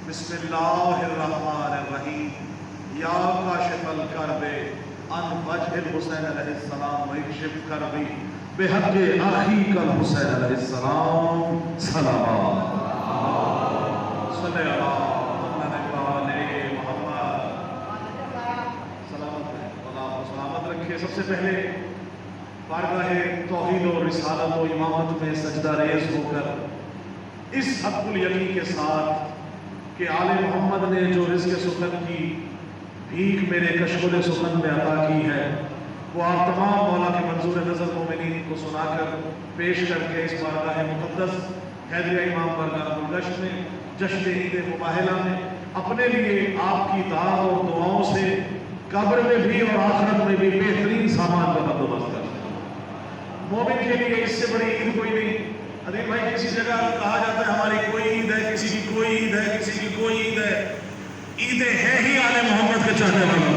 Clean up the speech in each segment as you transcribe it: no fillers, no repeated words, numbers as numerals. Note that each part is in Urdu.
بسم اللہ الرحمن الرحیم یا کاشف الکرب عن وجہ الحسین علیہ السلام ویکشف کربی بحق اخیک الحسین علیہ السلام صلوات صلی اللہ علیہ محمد سلامت رکھے۔ سب سے پہلے بارگاہ توحید و رسالت و امامت میں سجدہ ریز ہو کر اس حق الیقین کے ساتھ کہ آل محمد نے جو رزق سخن کی بھیک میرے کشکول سخن میں عطا کی ہے وہ آپ تمام مولا کے منظور نظر مومنین کو سنا کر پیش کر کے اس بارگاہ مقدس حیدریہ امام بارگاہ گلگشت میں جشن عید مباہلہ میں اپنے لیے آپ کی دعا اور دعاؤں سے قبر میں بھی اور آخرت میں بھی بہترین سامان کا بندوبست کر۔ مومن کے لیے اس سے بڑی عید کوئی نہیں۔ ادھر بھائی کسی جگہ کہا جاتا ہے ہماری کوئی عید ہے، کسی کی کوئی عید ہے، کسی کی کوئی عید ہے، عیدیں ہیں ہی آل محمد کے چاہنے والوں۔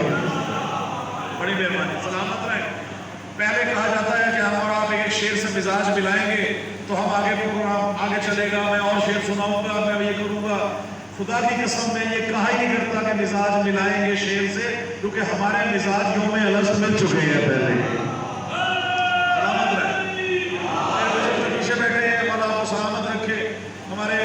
بڑی مہربانی، سلامت رہیں۔ پہلے کہا جاتا ہے کہ ہم اور آپ ایک شعر سے مزاج ملائیں گے تو ہم آگے پروگرام آگے چلے گا، میں اور شعر سناؤں گا، میں یہ کروں گا۔ خدا کی قسم میں یہ کہا ہی نہیں کرتا کہ مزاج ملائیں گے شعر سے، کیونکہ ہمارے مزاج یوم الست مل چکے ہیں پہلے۔ ہمارے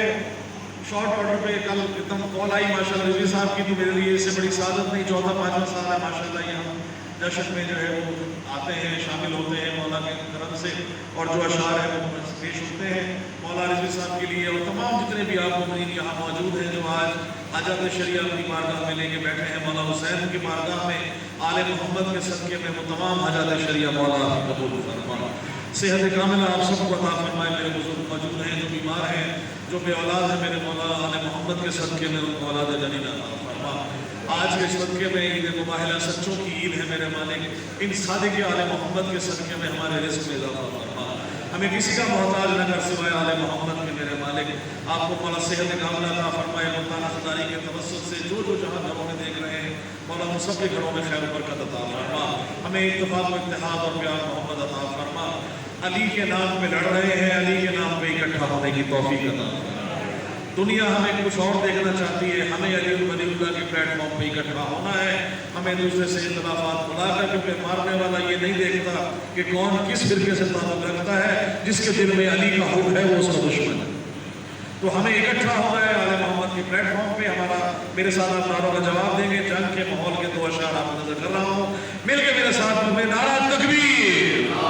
شارٹ آرڈر پہ کل ایک دم کال آئی ماشاءاللہ رضوی صاحب کی، تو میرے لیے اس سے بڑی سعادت نہیں، چوتھا پانچواں سال ہے ماشاءاللہ یہ ہم جشن میں جو ہے وہ آتے ہیں، شامل ہوتے ہیں مولا کے کرم سے، اور جو اشعار ہیں وہ پیش ہوتے ہیں مولا رضوی صاحب کے لیے، اور تمام جتنے بھی آپ مومنین یہاں موجود ہیں جو آج حاجات شریعہ کی بارگاہ میں لے کے بیٹھے ہیں مولا حسین کی بارگاہ میں آل محمد کے صدقے میں وہ تمام حاجات شریعہ مولا قبول فرما، صحت کاملہ آپ سب کو عطا فرمائے۔ میرے بزرگ موجود ہیں جو بیمار ہیں، جو بے اولاد ہے، میرے مولا آل محمد کے صدقے میں ان کو اولاد جنین عطا فرما۔ آج کے صدقے میں عید مباہلہ سچوں کی عید ہے میرے مالک، ان صادق آل محمد کے صدقے میں ہمارے رزق میں اضافہ فرما، ہمیں کسی کا محتاج نہ کر سوائے آل محمد کے میرے مالک۔ آپ کو مولا صحت کاملہ عطا فرمائے، ملتان خداری کے توسط سے جو جہاں گھروں میں دیکھ رہے ہیں مولا ان سب کے گھروں میں خیر و برکت عطا فرما، ہمیں اتفاق و اتحاد اور پیار محبت عطا فرما۔ علی کے نام پہ لڑ رہے ہیں، علی کے نام پہ اکٹھا ہونے کی توفیق عطا فرما۔ دنیا ہمیں کچھ اور دیکھنا چاہتی ہے، ہمیں علی ولی اللہ کے پلیٹ فارم پہ اکٹھا ہونا ہے، ہمیں دوسرے سے اختلافات بلا کر، کیونکہ مارنے والا یہ نہیں دیکھتا کہ کون کس فرقے سے تعلق رکھتا ہے، جس کے دل میں علی کا حب ہے وہ اس کا دشمن ہے۔ تو ہمیں اکٹھا ہونا ہے آل محمد کے پلیٹ فارم پہ۔ ہمارا میرے ساتھ آپ نعروں کا جواب دیں گے، جنگ کے ماحول کے دو اشعار آپ نظر کر رہا ہوں، مل کے میرے ساتھ میں نعرہ تکبیر۔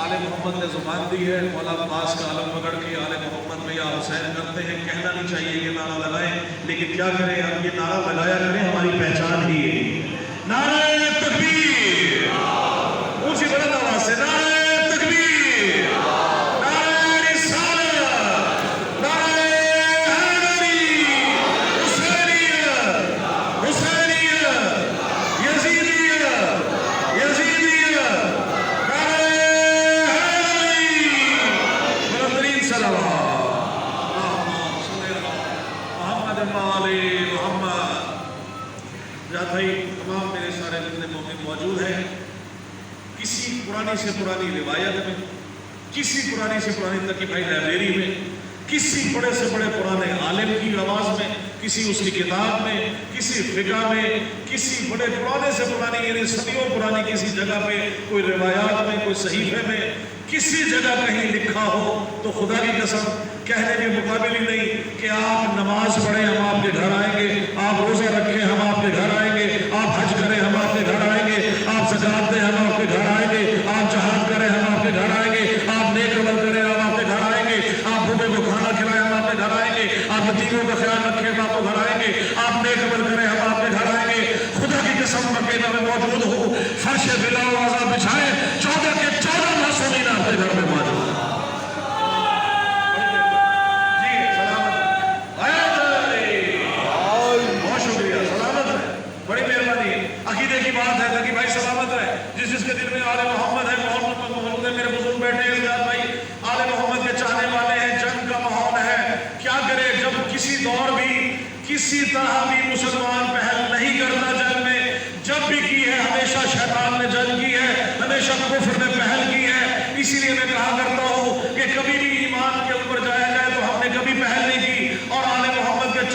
آل محمد نے زبان دی ہے، مولا عباس کا علم پکڑ کے آل محمد میں یا حسین کرتے ہیں، کہنا نہیں چاہیے کہ نعرہ لگائیں، لیکن کیا کریں، ہم یہ نعرہ لگایا کریں، ہماری پہچان ہی ہے۔ نعرہ تکبیر، اونچی بلند آواز سے نعرہ تکبیر، نعرہ رسالت، نعرہ حیدری، حسینیت، حسینیت، یزیدیت، یزیدیت، بھائی تمام میرے سارے جتنے مومن موجود ہیں، کسی پرانی سے پرانی روایت میں، کسی پرانی سے پرانی تقی بھائی لائبریری میں، کسی بڑے سے بڑے پرانے عالم کی آواز میں، کسی اس کی کتاب میں، کسی فقہ میں، کسی بڑے پرانے سے پرانی یعنی صدیوں پرانی کسی جگہ پہ کوئی روایات میں، کوئی صحیفے میں کسی جگہ کہیں لکھا ہو تو خدا کی قسم کہنے کے مقابل ہی نہیں کہ آپ نماز پڑھیں ہم آپ کے گھر آئیں گے، آپ روزہ رکھیں ہم آپ کے گھر آئیں گے، آپ حج کریں ہم آپ کے گھر آئیں گے، آپ زکوٰۃ دیں ہم آپ کے گھر آئیں گے، آپ جہاد کریں ہم آپ کے گھر آئیں گے، آپ نیک عمل کریں ہم آپ کے گھر آئیں گے، آپ بھوکے کو کھانا کھلائیں ہم آپ کے گھر آئیں گے، آپ یتیموں کا خیال رکھیں ہم آپ کے گھر آئیں گے، آپ نیک عمل کریں ہم آپ کے گھر آئیں گے۔ خدا کی قسم مکہ میں موجود ہو، فرش بلا وضع بچھائیں، 14 کے 14 معصومین آپ کے گھر میں موجود ہیں۔ عقیدے کی بات ہے تاکہ بھائی سلامت رہے، جس کے دل میں آل محمد ہے، محمد میرے بزرگ بیٹھے ہیں، اسداد بھائی آل محمد کے چاہنے والے ہیں، جنگ کا ماحول ہے، کیا کرے جب کسی دور بھی کسی طرح بھی مسلمان پہل نہیں کرتا جنگ میں، جب بھی کی ہے ہمیشہ شیطان نے جنگ کی ہے، ہمیشہ کفر نے پہل کی ہے، اسی لیے میں کہا کرتا ہوں کہ کبھی بھی ایمان کے اوپر جایا جائے تو ہم نے کبھی پہل نہیں کی، اور آل محمد کے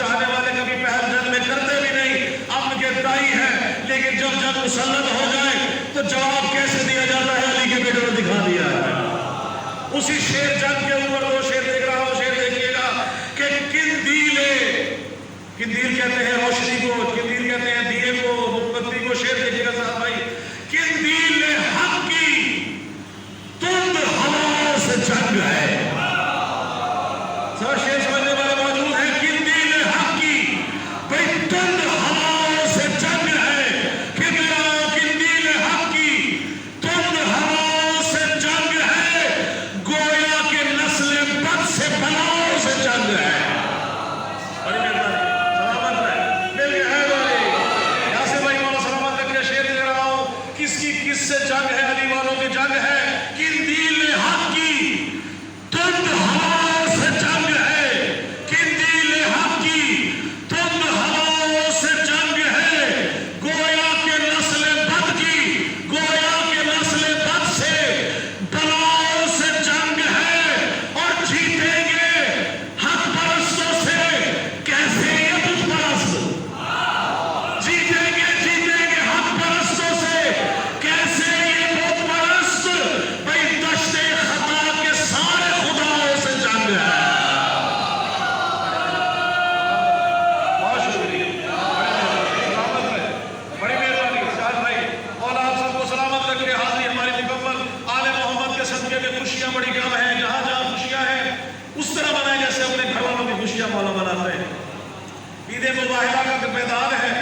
اسی شیر جنگ کے اوپر وہ شیر دیکھ رہا ہوں. شیر دیکھیے گا کہ قندیل کہتے ہیں روشنی کو, قندیل کہتے ہیں دیے کو, موم بتی کو. شیر دیکھیے گا صاحب بھائی, قندیل حق کی تند ہوا سے جنگ ہے. سر شیر سمجھنے والے موجود ہیں. قندیل حق کی بھئی تند ہوا سے جنگ ہے. قندیل حق کی تند ہوا سے جنگ ہے, گویا کہ نسل بد سے بلاؤ سے جنگ ہے. کس سے جنگ ہے؟ علی والوں کی جنگ ہے. قندیل حق کی تند ہوا سے جنگ ہے. قندیل حق کی تند ہوا سے جنگ ہے, گویا کہ نسل بد کی, گویا کہ نسل بد سے بلاؤ سے جنگ ہے. اور جیتیں گے حق پرستوں سے کیسے یہ بت پرست, جیتیں گے حق پرستوں سے کیسے یہ بت پرست. بھئی دشت خطا کے سارے خداؤں سے جنگ ہے. بہت شکریہ, سلامت رہے, بڑی مہربانی سعد بھائی. مولا آپ سب کو سلامت رکھے. حاضری ہماری مکمل. آل محمد کے صدقے میں خوشیاں بڑی کم ہیں. جہاں جہاں خوشیاں ہیں اس طرح منائیں جیسے اپنے گھر والوں کی خوشیاں مولا مناتے ہیں. عید مباہلہ کا میدان ہے.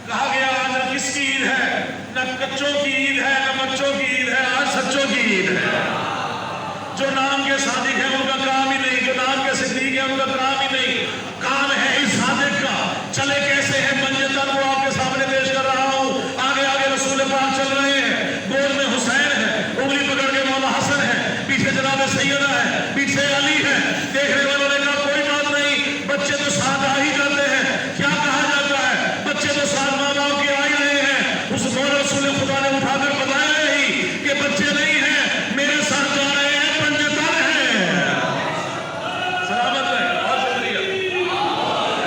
کہا گیا آج کس کی عید ہے؟ نہ کچوں کی عید ہے نہ بچوں کی عید ہے, آج سچوں کی عید ہے. جو نام کے صادق ہیں ان کا کام ہی نہیں, جو نام کے صدیق ہیں ان کا کام ہی نہیں. کام ہے اس صادق کا. چلے کیسے ہیں منجتر وہ آپ کے سامنے پیش کر رہا ہوں. آگے آگے رسول پاک چل رہے ہیں, گود میں حسین ہے, انگلی پکڑ کے مولا حسن ہے, پیچھے جناب سیدہ ہے, پیچھے علی ہے. دیکھنے والوں نے کہا کوئی بات نہیں, بچے تو ساتھ آ ہی جاتے ہیں. کیا کہا جاتا ہے؟ بچے تو ساتھ ماں باپ کے آ ہی رہے ہیں. اس مولا رسول خدا نے اٹھا کر بتایا ہی کہ بچے نہیں ہیں, میرے ساتھ جا رہے ہیں, پنجتر ہیں. سلامت رہے, بہت شکریہ.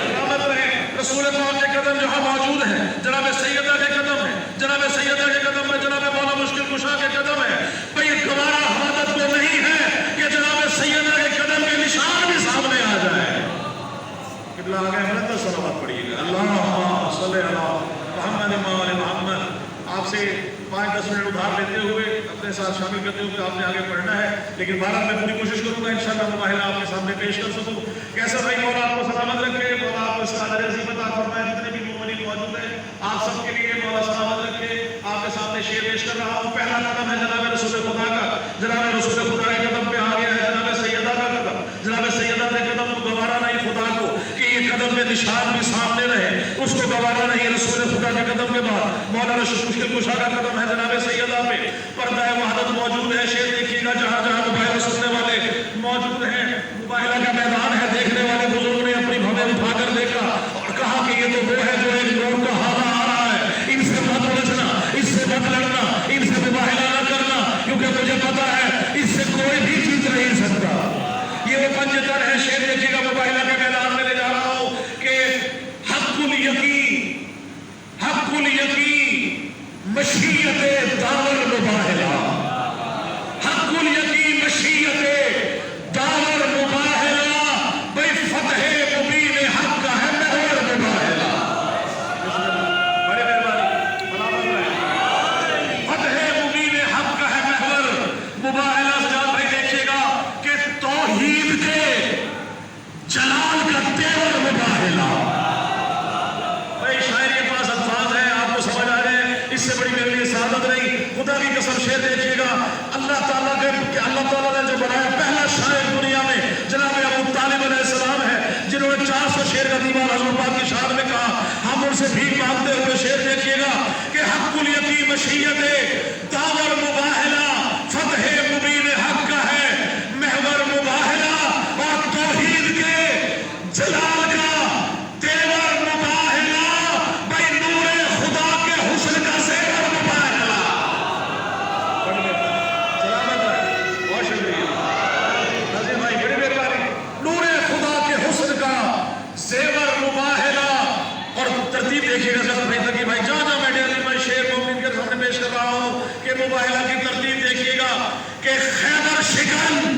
سلامت رہے. رسول پاک کے قدم جہاں موجود ہیں, جناب سیدہ کے قدم ہے, جناب سیدہ کے قدم ہے, جناب مولا مشکل کشا کے قدم ہے. بھئی گوارا حادت کو نہیں ہے کہ جناب سیدہ کے قدم کے نشان بھی سامنے آ جائے. قبلہ آگے مرتبہ صلوات پڑھیے گا. اللہم صلی اللہ محمد و آل محمد. آپ سے 5-10 منٹ ادھار لیتے ہوئے اپنے ساتھ شامل کرتے ہوئے آپ نے آگے پڑھنا ہے, لیکن بہرحال میں پوری کوشش کروں گا انشاءاللہ مباہلہ آپ کے سامنے پیش کر سکوں. کیسا بھائی مولا آپ کو سلامت رکھے, مولا آپ کو سعادت نصیب عطا فرمائے. جتنے بھی مومنین موجود ہیں آپ سب کے لیے مولا سلامت رکھے. آپ کے سامنے شعر پیش کر رہا ہوں. پہلا قدم ہے جناب رسول خدا کا. جناب رسول خدا کے قدم پہ آ گیا ہے جناب سیدہ کا قدم. جناب سیدہ کے قدم کو گوارا نہیں خدا کو کہ یہ قدم میں نشان بھی سامنے رہے, اس کو گوارا نہیں. رسول خدا کے قدم کے بعد مولانا مشکل کشا کا قدم ہے جناب سیدہ پہ. پردہ وحدت موجود ہے. شعر دیکھیے گا جہاں جہاں مباہلہ سننے والے موجود ہیں. مباہلہ کا میدان ہے. دیکھنے والے بزرگ نے اپنی بھویں اٹھا کر دیکھا اور کہا کہ یہ تو وہ ہے جو ایک نور کا ہارا آ رہا ہے. ان سے مت الجھنا, اس سے مت لڑنا, ان سے مباہلہ نہ کرنا, کیونکہ مجھے پتا ہے اس سے کوئی بھی جیت نہیں سکتا. یہ وہ پنجتر ہے. شعر دیکھیے گا مباہلہ کے میدان میں لے جا رہا ہوں کہ حق الیقین, حق الیقین مشیت داور مباہلہ, حق الیقین مشیت داور مباہلہ. بھئی فتح مبین حق کا ہے محور مباہلہ. بڑے مہربانی, سلامت رہے. فتح مبین حق کا ہے محور مباہلہ. جان بھائی دیکھیے گا کہ توحید کے جلال کا تیور مباہلہ. بھئی شاعر کے پاس الفاظ ہیں, آپ کو سمجھ آ رہے ہیں, اس سے بڑی میرے لیے سعادت نہیں. خدا کی قسم شعر دیکھیے گا. اللہ تعالیٰ نے جو بنایا پہلا شاعر دنیا میں جناب ابو طالب علیہ السلام ہے, جنہوں نے 400 شعر کا دیوان حضور پاک کی شان میں کہا. ہم ان سے بھیک مانگتے ہوئے شعر دیکھیے گا کہ حق الیقین مشیت داور مباہلہ, فتح مبین حق کا ہے محور مباہلہ, اور توحید کے جلال کا تیور مباہلہ. بھئی نور خدا کے حسن کا زیور مباہلہ. سلامت ہے, بہت شکریہ. ناظرین بھائی بڑی مہربانی. نور خدا کے حسن کا زیور مباہلہ. اور ترتیب دیکھیے گا سب بھائی تک بھائی جہاں جہاں بیٹھے علی میں شعر مومن کے سامنے پیش کر رہا ہوں کہ مباہلہ کی ترتیب دیکھیے گا کہ خیبر شکن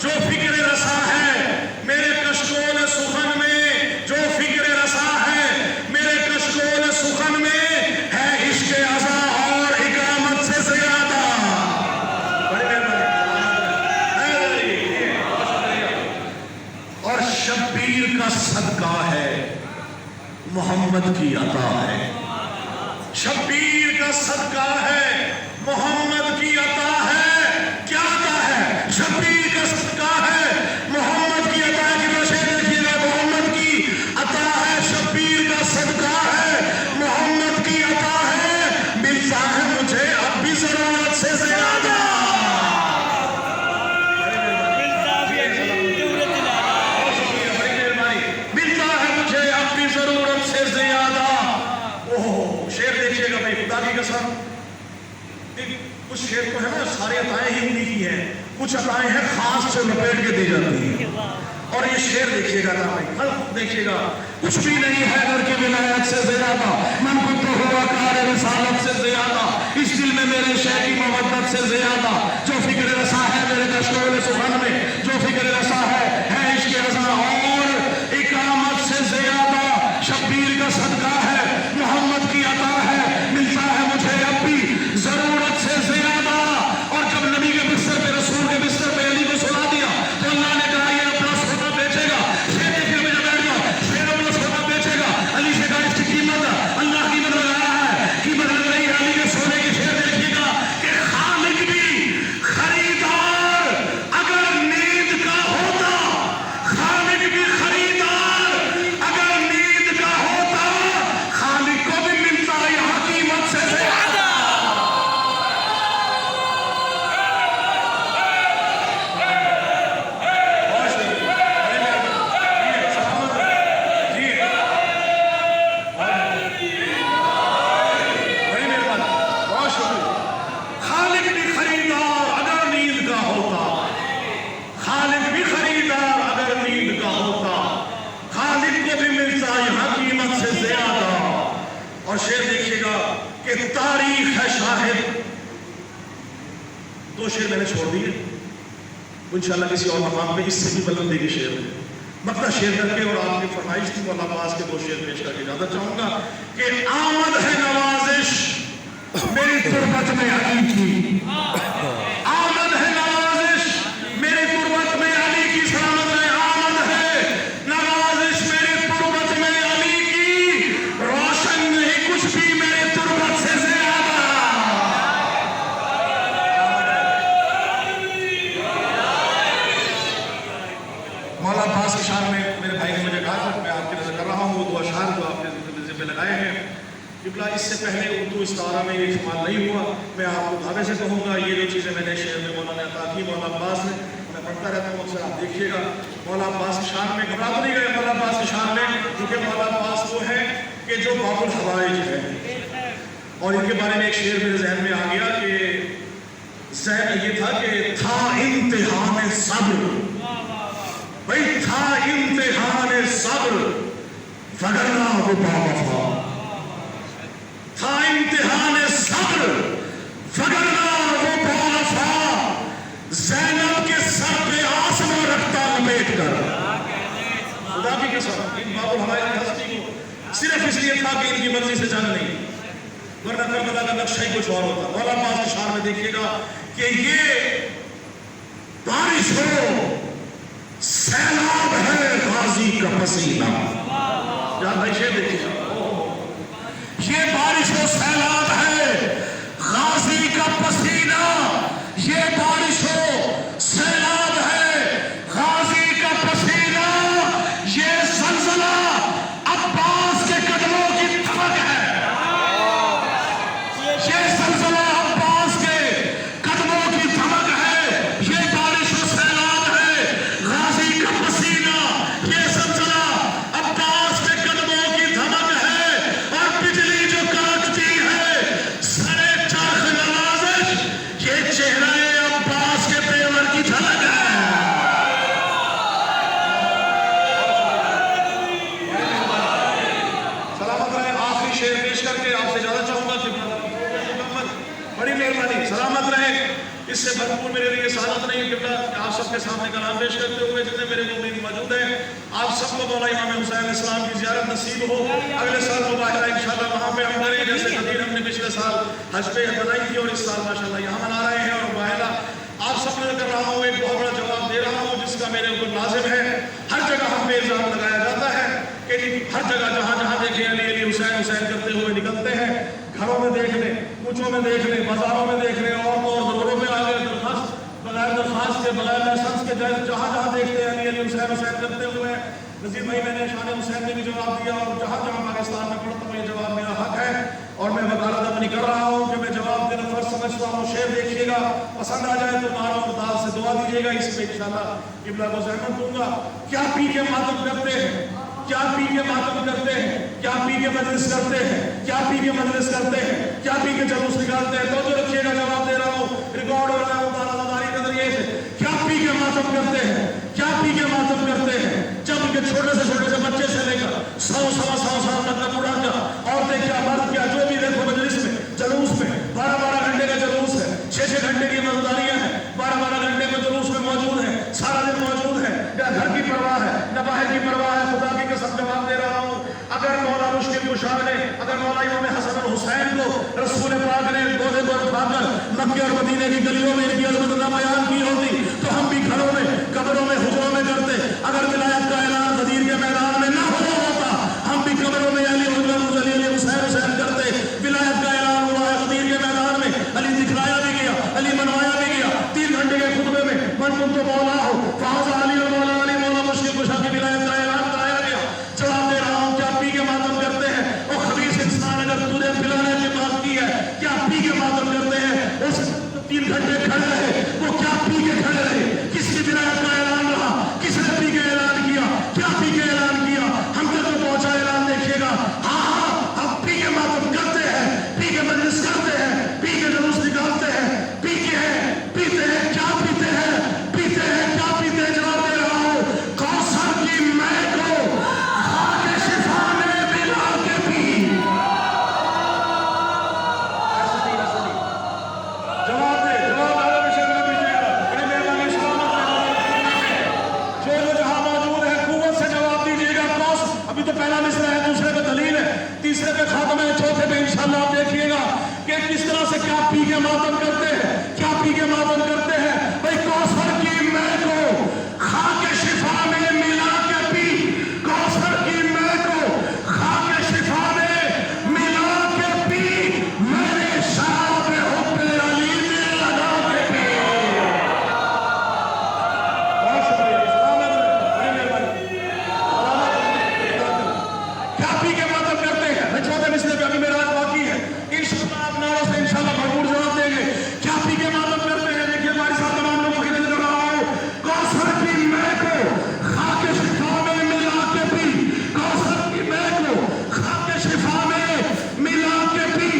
جو فکر رسا ہے میرے کشکول سخن میں، جو فکر رسا ہے میرے کشکول سخن میں، ہے عشق ازا اور اقامت سے زیادہ. اور شبیر کا صدقہ ہے محمد کی عطا ہے. شبیر کا صدقہ ہے محمد کی عطا ہے. کیا عطا ہے؟ شبیر کا صدقہ ہے محمد کی عطا کی وجہ دیکھیے گا. محمد کی عطا ہے، شبیر کا صدقہ ہے محمد کی عطا ہے. ملتا ہے مجھے اب بھی ضرورت سے زیادہ. ملتا ہے مجھے اب بھی ضرورت سے زیادہ. شعر دیکھیے گا بھائی، خدا کی قسم. کچھ شعر تو ہے نا ساری عطائیں ہی انہی کی ہیں، کچھ عطائیں ہیں خاص سے لپیٹ کے دی جاتی ہیں. اور یہ شعر دیکھیے گا نا بھائی، خلق دیکھیے گا. کچھ بھی نہیں ہے در کی ولایت سے زیادہ، من کو تو ہوا کار رسالت سے زیادہ. اس دل میں میرے شیخ کی مودت سے زیادہ. جو فکر رسا ہے میرے کشکول سخن میں، جو فکر رسا ہے عشق رضا اور اقامت سے زیادہ. شبیر کا صدقہ ہے محمد کی عطا ہے، ملتا ہے مجھے اب بھی ضرورت سے زیادہ. اور جب نبی کے بستر پہ، رسول کے بستر پہ علی کو سلا دیا تو اللہ نے کہا یہ اپنا سونا بیچے گا. شیر دیکھیے میں جب بیٹھ گیا، شیر اپنا سونا بیچے گا. علی سے کہا اس کی قیمت اللہ قیمت لگایا ہے، قیمت لگ رہی ہے علی کے سونے کی. شیر دیکھیے گا کہ خالق بھی خریدار اگر نیند کا ہوتا، خالق بھی خریدار اگر نیند کا ہوتا، خالق کو بھی ملتا یہاں قیمت سے زیادہ. خالق بھی خریدار اگر نیند کا ہوتا، خالق بھی خریدار اگر نیند کا ہوتا، خالق کو بھی ملتا یہاں قیمت سے زیادہ. اور شعر دیکھیے گا کہ تاریخ ہے شاہد. دو شعر میں نے چھوڑ دیے، انشاءاللہ کسی اور مقام پہ اس سے بھی بلندی کے شعر میں مقطع شعر کر کے، اور آپ کی فرمائش تھی مولا عباس کے دو شعر پیش کر کے اجازت چاہوں گا کہ آمد ہے نوازش میری تربت میں علی کی. آمد ہے نوازش میری تربت میں علی کی. سلامت ہے. آمد ہے نوازش میری تربت میں علی کی. روشن نہیں کچھ بھی میری تربت سے زیادہ. مولا عباس کے شعر میں میرے بھائی نے مجھے کہا تھا، میں آپ کی نظر کر رہا ہوں وہ دو اشعار جو آپ نے ذمہ لگائے ہیں. قبلہ اس سے پہلے اردو استعارہ میں یہ استعمال نہیں ہوا. میں آپ کو دھاوے سے کہوں گا یہ جو چیزیں میں نے شعر میں مولانا نے عطا کی مولا عباس نے، میں پڑھتا رہتا ہوں اکثر. آپ دیکھیے گا مولا عباس کے شعر میں گھبرا تو نہیں گئے مولا عباس کے شعر میں، کیونکہ مولا عباس وہ ہے کہ جو باب الحوائج ہے. اور ان کے بارے میں ایک شعر میرے ذہن میں آ گیا کہ یہ تھا کہ تھا امتحان صبر، بھئی تھا امتحان صبر وگرنہ وہ باوفا. تھا امتحان صبر وگرنہ وہ باوفا. زینب کے سر پہ آسمان رکھتا لپیٹ کر. خدا کی قسم ان باب الحوائج کی ہستی کو صرف اس لیے تھا کہ ان کی مرضی سے جنگ نہیں، ورنہ کربلا کا نقشہ ہی کچھ اور ہوتا. مولا عباس کے شعر میں دیکھیے گا کہ یہ بارش ہو سیلاب ہے غازی کا پسینہ. یاد بھائی شعر دیکھیے گا، یہ بارش ہو سیلاب ہے غازی کا پسینہ. یہ بارش ہو سیلاب ہے غازی کا پسینہ. یہ زلزلہ عباس کے قدموں کی دھمک ہے. یہ زلزلہ عباس کے قدموں کی دھمک ہے. یہ بارش و سیلاب ہے غازی کا پسینہ. یہ زلزلہ عباس کے قدموں کی دھمک ہے. اور بجلی جو کڑکتی ہے سرے چرخ نوازش، یہ چہرہ عباس کے پیور کی جھلک ہے. سے بھرپور میرے لیے سعادت نہیں کہ آپ سب کے سامنے کلام پیش کرتے ہوئے جتنے میرے مومنین موجود ہیں آپ سب کو مولا امام حسین علیہ السلام کی زیارت نصیب ہو. اگلے سال مباہرہ انشاءاللہ وہاں پہ ہم کریں جیسے قدیر ہم نے پچھلے سال حج پہ بنائی تھی اور اس سال ماشاءاللہ یہاں منا رہے ہیں. اور مباہرہ آپ سب نے کر رہا ہوں ایک بہت بڑا جواب دے رہا ہوں جس کا میرے اوپر لازم ہے. ہر جگہ ہم پہ الزام لگایا جاتا ہے کہ ہر جگہ جہاں جہاں دیکھیں علی علی حسین حسین کرتے ہوئے نکلتے ہیں. گھروں میں دیکھ لیں, کوچوں میں دیکھ لیں, بازاروں میں دیکھ لیں, عورتوں اور دوروں میں آ گئے درخواست بغیر درخواست کے بغیر لائسنس کے جہاں جہاں دیکھتے ہیں علی علی حسین حسین کرتے ہوئے. نذیر بھائی میں نے شان حسین نے بھی جواب دیا اور جہاں جہاں پاکستان میں پڑھتا ہوں یہ جواب میرا حق ہے اور میں وکالت اپنی کر رہا ہوں کہ میں جواب دینا فرض سمجھتا ہوں. شعر دیکھیے گا, پسند آ جائے تو نعرہ اور داد سے دعا دیجیے گا. اس پہ انشاءاللہ قبلہ کو زحمت دوں گا. کیا پی کے ماتم کرتے ہیں, کیا پی کے ماتم کرتے ہیں, کیا پی کے مجلس کرتے ہیں, کیا پی کے مجلس کرتے ہیں, کیا پی کے جلوس نکالتے ہیں. تو جو رکھیے گا جواب دے رہا ہوں ریکارڈ ہو رہا ہوں داری کے ذریعے سے. کیا پی کے ماتم کرتے ہیں, کیا پی کے ماتم کرتے ہیں. جب کے چھوٹے سے بچے سے لے کر 100 سال تک کا بوڑھا کیا, عورتیں کیا, مرد کیا, جو بھی دیکھو مجلس میں جلوس میں 12 گھنٹے کا جلوس ہے, 6 گھنٹے کی مزداریاں ہیں, 12 گھنٹے میں جلوس میں موجود ہیں, سارا دن موجود ہے. نہ گھر کی پرواہ ہے نہ باہر کی پرواہ ہے. خدا کی قسم جواب دے رہا ہوں اگر مولا مشکل کشا نے, اگر مولا امام حسن الحسین کو رسول پاک نے گودے پر اٹھا کر مکے اور مدینے کی گلیوں میں ان کی عظمت کا بیان کی ہوتی تو ہم بھی گھروں میں, قبروں میں, حجروں میں کرتے. اگر ولایت کا اعلان غدیر کے میدان میں نہ ہوا ہوتا ہم بھی قبروں میں علی حسین حسین کرتے. ولایت کا اعلان ہوا ہے غدیر کے میدان میں, علی دکھلایا بھی گیا, علی منوایا بھی گیا. 3 گھنٹے کے خطبے میں من تم تو مولا ہو فاض علی اور مولا علی مولا مشکل کشا کی ولایت کا اعلان کرایا گیا. جواب دے رہا ہوں کیا پی کے ماتم کرتے ہیں. اور خبیث انسان اگر تجھے پلانے کی بات کی ہے کیا پی کے ماتم کرتے ہیں. اس 3 گھنٹے کھڑے رہے وہ کیا پی کے کھڑے رہے. کس کی ولایت کا اعلان رہا, کس نے پی کے اعلان کیا, کیا پی کے اعلان کیا. ہم تک تو پہنچا اعلان دیکھیے گا. ہاں ہم پی کے ماتم کرتے ہیں, پی کے مجلس کرتے ہیں, پی کے جلوس نکالتے ہیں, پی کے ہیں, پیتے ہیں. کیا پیتے ہیں, پیتے ہیں, کیا پیتے ہیں. جواب دے رہا ہوں کوثر کی میں کو خاک شفا میں ملا کے پی. جواب دے, جواب آگے میں شکل دیجیے گا. بڑی مہربانی سلامت جو جہاں موجود ہے قوت سے جواب دیجیے گا. ابھی تو پہلا مصرع ہے, دوسرے پہ دلیل ہے, تیسرے پہ خاتمہ ہے, چوتھے پہ انشاءاللہ آپ دیکھیے گا کہ کس طرح سے کیا پی کے ماتم کرتے ہیں, کیا پی کے ماتم کرتے ہیں. بھائی کوثر کی میں کو خاک شفا میں ملا کے پی, کوثر کی میں کو خاک شفا میں ملا کے پی, میں نے شراب حب علی میں لگا کے پی. بہت شکریہ, سلامت رہے, بڑی مہربانی. کیا پی کے ماتم کرتے ہیں. میں چوتھے مصرع پہ ابھی میرا باقی ہے, انشاءاللہ آپ نعروں سے انشاءاللہ بھرپور جواب دیں گے. کیا پی کے ماتم کرتے ہیں. دیکھیے ہمارے ساتھ تمام لوگوں کی نظر رہا ہوں کوثر کی میں کو خاک شفا میں ملا کے پی, کوثر کی میں کو خاک شفا میں ملا کے پی.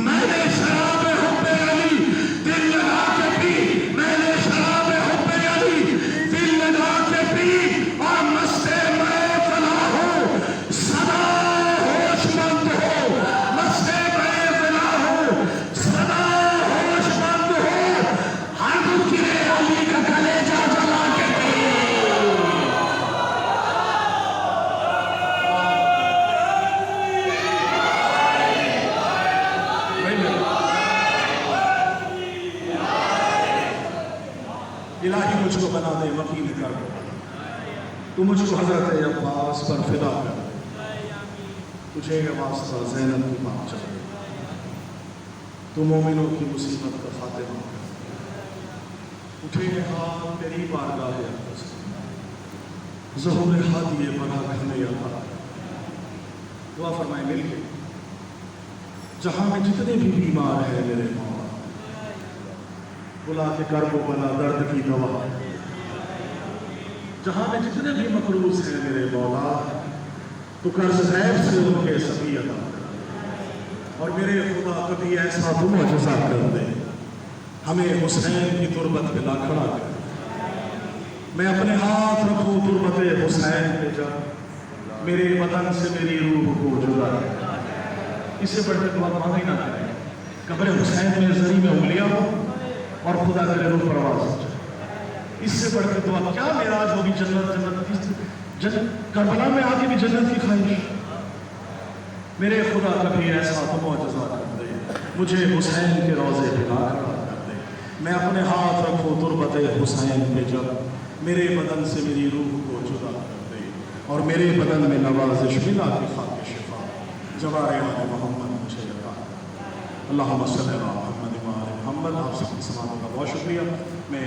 میں نے شراب حب علی دل لگا کے پی, میں نے شراب حب علی دل لگا کے پی. اور مست میں فنا ہو سدا ہوش مند ہو, مست میں فنا ہو سدا ہوش مند ہو, ہر مکرے علی کا کلیجہ جلا کے پی. الہی مجھ کو بنا دے وکیل کر, تو مجھ کو حضرت عباس پر فدا کر, تجھے واسطہ زینب کی ماں چاہے, تو مومنوں کی مصیبت کا خاتمہ کر. اٹھے ہاتھ تیری بارگاہ اقدس, ظہور ہادی بنا گھنے عطا. دعا فرمائے مل کے, جہاں میں جتنے بھی بیمار ہیں میرے مولا بلا کے کرب و بلا درد کی دوا. جہاں میں جتنے بھی مقروض ہیں میرے مولا تو قرض غیب سے ان کے سبھی عطا کر. اور میرے خدا کبھی ایسا تو معجزہ کر دے, ہمیں حسین کی تربت پہ لا کھڑا کر. میں اپنے ہاتھ رکھوں تربت حسین پہ, جب میرے بدن سے میری روح کو جدا کر. اس سے بڑھ کر دعا مانگی نہ کریں. قبر حسین میں زری میں انگلیاں ہو, اور خدا کرے روح پرواز ہو جائے. اس سے بڑھ کے دعا کیا معراج ہوگی. کربلا میں آ کے بھی جنت کی خواہش. میرے خدا کبھی ایسا تو معجزہ کر دے, مجھے حسین کے روضے پہ لا کھڑا کر دے. میں اپنے ہاتھ رکھوں تربت حسین پہ جب میرے بدن سے میری روح کو جدا کر دے, اور میرے بدن میں نوازش ملا کی خاک شفا جوارحان محمد مجھے عطا. اللہم صلی علی محمد و آل محمد. آپ سب کے سلاموں کا بہت شکریہ. میں